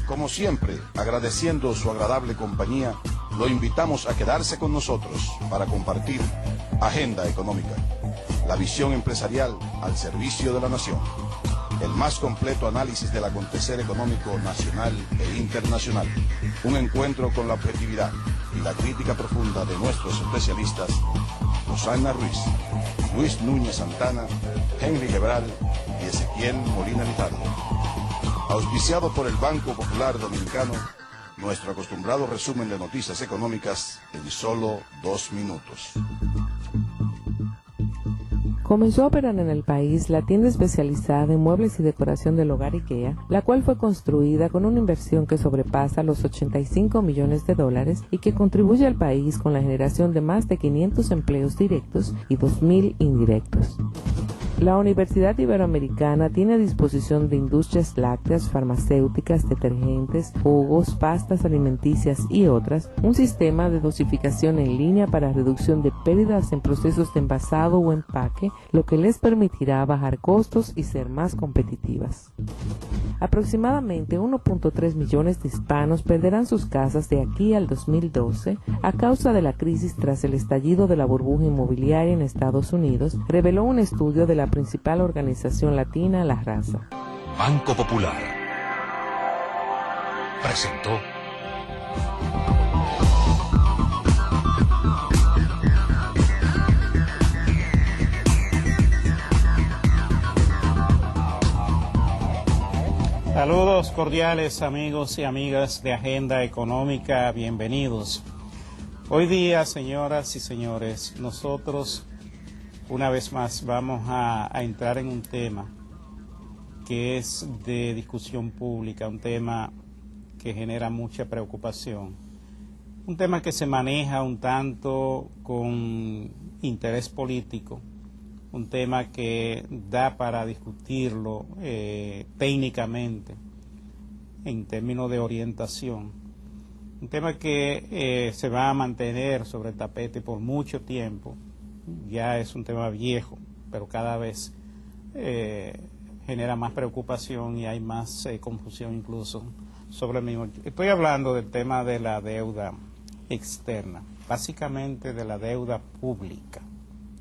Como siempre, agradeciendo su agradable compañía, lo invitamos a quedarse con nosotros para compartir Agenda Económica, la visión empresarial al servicio de la nación. El más completo análisis del acontecer económico nacional e internacional. Un encuentro con la objetividad y la crítica profunda de nuestros especialistas, Rosana Ruiz, Luis Núñez Santana, Henry Gebral y Ezequiel Molina Lizardo. Auspiciado por el Banco Popular Dominicano, nuestro acostumbrado resumen de noticias económicas en solo 2 minutos. Comenzó a operar en el país la tienda especializada en muebles y decoración del hogar IKEA, la cual fue construida con una inversión que sobrepasa los $85 millones y que contribuye al país con la generación de más de 500 empleos directos y 2.000 indirectos. La Universidad Iberoamericana tiene a disposición de industrias lácteas, farmacéuticas, detergentes, jugos, pastas alimenticias y otras, un sistema de dosificación en línea para reducción de pérdidas en procesos de envasado o empaque, lo que les permitirá bajar costos y ser más competitivas. Aproximadamente 1.3 millones de hispanos perderán sus casas de aquí al 2012 a causa de la crisis tras el estallido de la burbuja inmobiliaria en Estados Unidos, reveló un estudio de la principal organización latina, La Raza. Banco Popular presentó Saludos cordiales amigos y amigas de Agenda Económica, bienvenidos. Hoy día, señoras y señores, nosotros una vez más vamos a entrar en un tema que es de discusión pública, un tema que genera mucha preocupación, un tema que se maneja un tanto con interés político, un tema que da para discutirlo técnicamente en términos de orientación, un tema que se va a mantener sobre el tapete por mucho tiempo. Ya es un tema viejo, pero cada vez genera más preocupación y hay más confusión incluso sobre el mismo. Estoy hablando del tema de la deuda externa, básicamente de la deuda pública,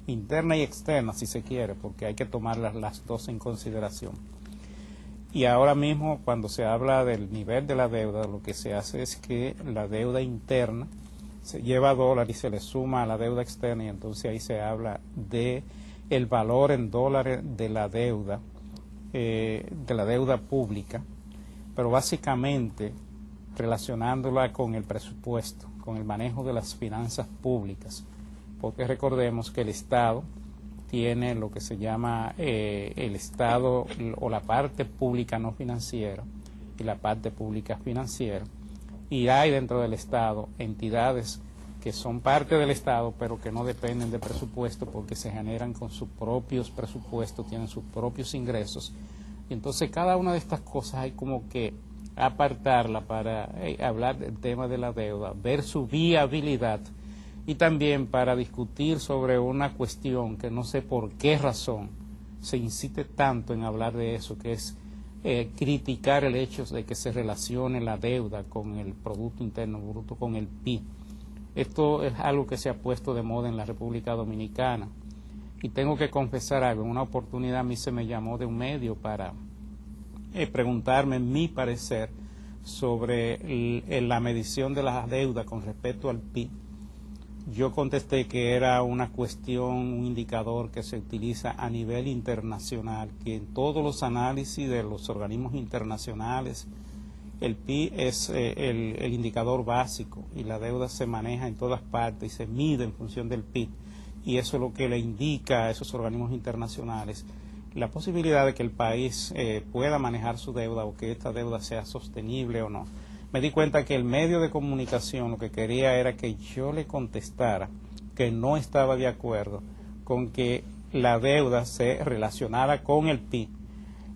interna y externa si se quiere, porque hay que tomar las dos en consideración. Y ahora mismo cuando se habla del nivel de la deuda, lo que se hace es que la deuda interna se lleva a dólar y se le suma a la deuda externa y entonces ahí se habla de el valor en dólares de la deuda pública, pero básicamente relacionándola con el presupuesto, con el manejo de las finanzas públicas, porque recordemos que el Estado tiene lo que se llama el Estado o la parte pública no financiera y la parte pública financiera. Y hay dentro del Estado entidades que son parte del Estado, pero que no dependen de presupuesto porque se generan con sus propios presupuestos, tienen sus propios ingresos. Y entonces cada una de estas cosas hay como que apartarla para hablar del tema de la deuda, ver su viabilidad y también para discutir sobre una cuestión que no sé por qué razón se insiste tanto en hablar de eso, que es criticar el hecho de que se relacione la deuda con el Producto Interno Bruto, con el PIB. Esto es algo que se ha puesto de moda en la República Dominicana. Y tengo que confesar algo, en una oportunidad a mí se me llamó de un medio para preguntarme mi parecer sobre la medición de la deuda con respecto al PIB. Yo contesté que era una cuestión, un indicador que se utiliza a nivel internacional, que en todos los análisis de los organismos internacionales el PIB es el indicador básico y la deuda se maneja en todas partes y se mide en función del PIB, y eso es lo que le indica a esos organismos internacionales la posibilidad de que el país pueda manejar su deuda o que esta deuda sea sostenible o no. Me di cuenta que el medio de comunicación lo que quería era que yo le contestara que no estaba de acuerdo con que la deuda se relacionara con el PIB.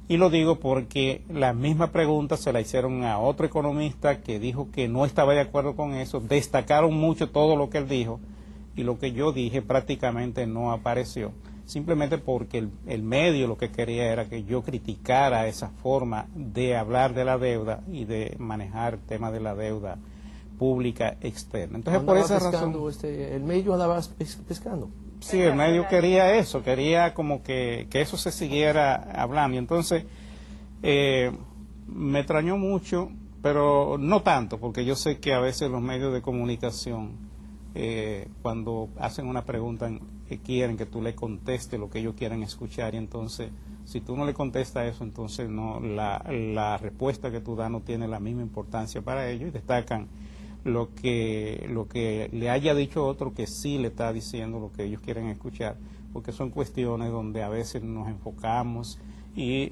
Y lo digo porque la misma pregunta se la hicieron a otro economista que dijo que no estaba de acuerdo con eso, destacaron mucho todo lo que él dijo y lo que yo dije prácticamente no apareció. simplemente porque el medio lo que quería era que yo criticara esa forma de hablar de la deuda y de manejar el tema de la deuda pública externa. Entonces, por esa razón... el medio andaba pescando. Sí, el medio quería eso, quería como que eso se siguiera hablando. Y entonces, me extrañó mucho, pero no tanto, porque yo sé que a veces los medios de comunicación, cuando hacen una pregunta, quieren que tú le contestes lo que ellos quieren escuchar, y entonces, si tú no le contestas eso, entonces no la respuesta que tú das no tiene la misma importancia para ellos, y destacan lo que le haya dicho otro que sí le está diciendo lo que ellos quieren escuchar, porque son cuestiones donde a veces nos enfocamos y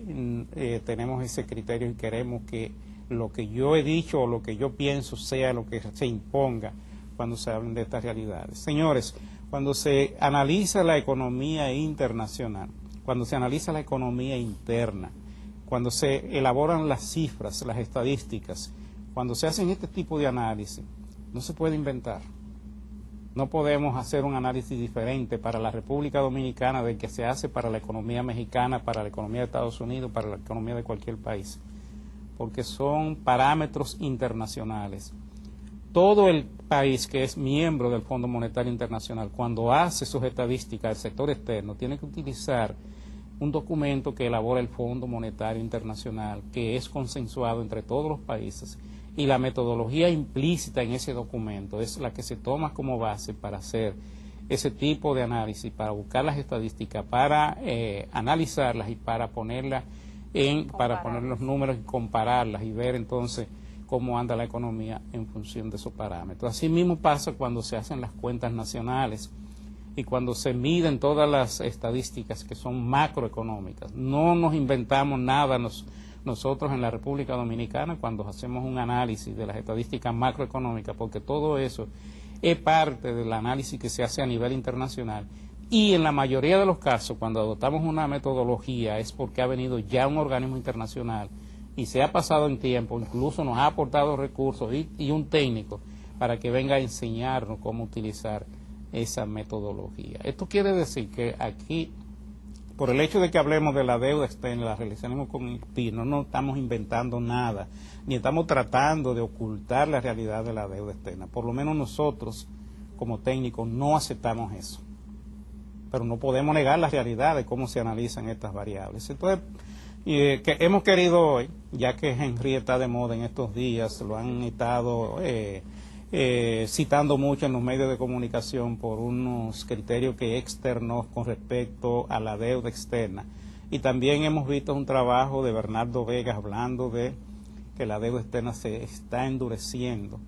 tenemos ese criterio y queremos que lo que yo he dicho o lo que yo pienso sea lo que se imponga cuando se hablan de estas realidades. Señores, cuando se analiza la economía internacional, cuando se analiza la economía interna, cuando se elaboran las cifras, las estadísticas, cuando se hacen este tipo de análisis, no se puede inventar. No podemos hacer un análisis diferente para la República Dominicana del que se hace para la economía mexicana, para la economía de Estados Unidos, para la economía de cualquier país, porque son parámetros internacionales. Todo el país que es miembro del Fondo Monetario Internacional, cuando hace sus estadísticas del sector externo, tiene que utilizar un documento que elabora el Fondo Monetario Internacional, que es consensuado entre todos los países, y la metodología implícita en ese documento es la que se toma como base para hacer ese tipo de análisis, para buscar las estadísticas, para analizarlas y para ponerlas para poner los números y compararlas y ver entonces cómo anda la economía en función de esos parámetros. Así mismo pasa cuando se hacen las cuentas nacionales y cuando se miden todas las estadísticas que son macroeconómicas. No nos inventamos nada nosotros en la República Dominicana cuando hacemos un análisis de las estadísticas macroeconómicas, porque todo eso es parte del análisis que se hace a nivel internacional. Y en la mayoría de los casos, cuando adoptamos una metodología, es porque ha venido ya un organismo internacional y se ha pasado en tiempo, incluso nos ha aportado recursos y un técnico para que venga a enseñarnos cómo utilizar esa metodología. Esto quiere decir que aquí, por el hecho de que hablemos de la deuda externa, la relacionemos con el PIB, no estamos inventando nada, ni estamos tratando de ocultar la realidad de la deuda externa. Por lo menos nosotros, como técnicos, no aceptamos eso. Pero no podemos negar la realidad de cómo se analizan estas variables. Entonces, que hemos querido hoy, ya que Henry está de moda en estos días, lo han estado citando mucho en los medios de comunicación por unos criterios que externos con respecto a la deuda externa. Y también hemos visto un trabajo de Bernardo Vegas hablando de que la deuda externa se está endureciendo,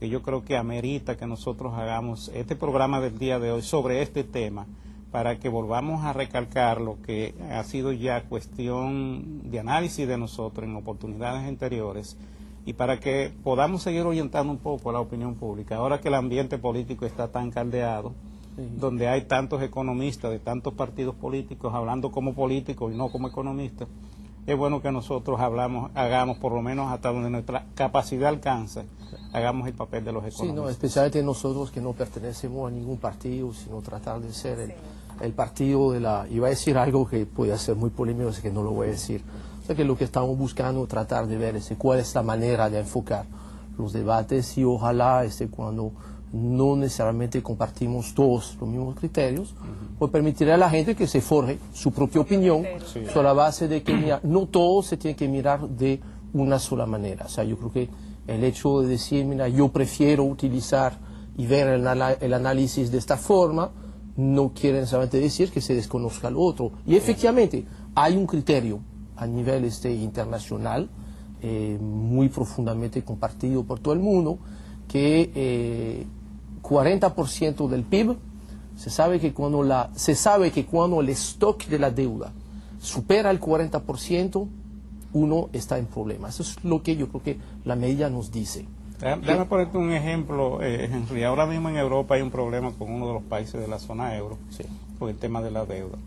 que yo creo que amerita que nosotros hagamos este programa del día de hoy sobre este tema, para que volvamos a recalcar lo que ha sido ya cuestión de análisis de nosotros en oportunidades anteriores y para que podamos seguir orientando un poco a la opinión pública. Ahora que el ambiente político está tan caldeado, donde hay tantos economistas de tantos partidos políticos hablando como políticos y no como economistas, es bueno que nosotros hagamos por lo menos hasta donde nuestra capacidad alcanza, hagamos el papel de los economistas. Sí, no, especialmente nosotros que no pertenecemos a ningún partido, sino tratar de ser el partido de la... Iba a decir algo que puede ser muy polémico, así que no lo voy a decir. O sea que lo que estamos buscando tratar de ver es cuál es la manera de enfocar los debates y ojalá cuando no necesariamente compartimos todos los mismos criterios, pues permitirá a la gente que se forje su propia opinión sobre la base de que no todo se tiene que mirar de una sola manera. O sea, yo creo que el hecho de decir, mira, yo prefiero utilizar y ver el análisis de esta forma, no quiere necesariamente decir que se desconozca lo otro. Y efectivamente, hay un criterio a nivel internacional, muy profundamente compartido por todo el mundo, que 40% del PIB, se sabe que cuando el stock de la deuda supera el 40%, uno está en problemas. Eso es lo que yo creo que la medida nos dice. Déjame ponerte un ejemplo, Henry. Ahora mismo en Europa hay un problema con uno de los países de la zona euro, con el tema de la deuda.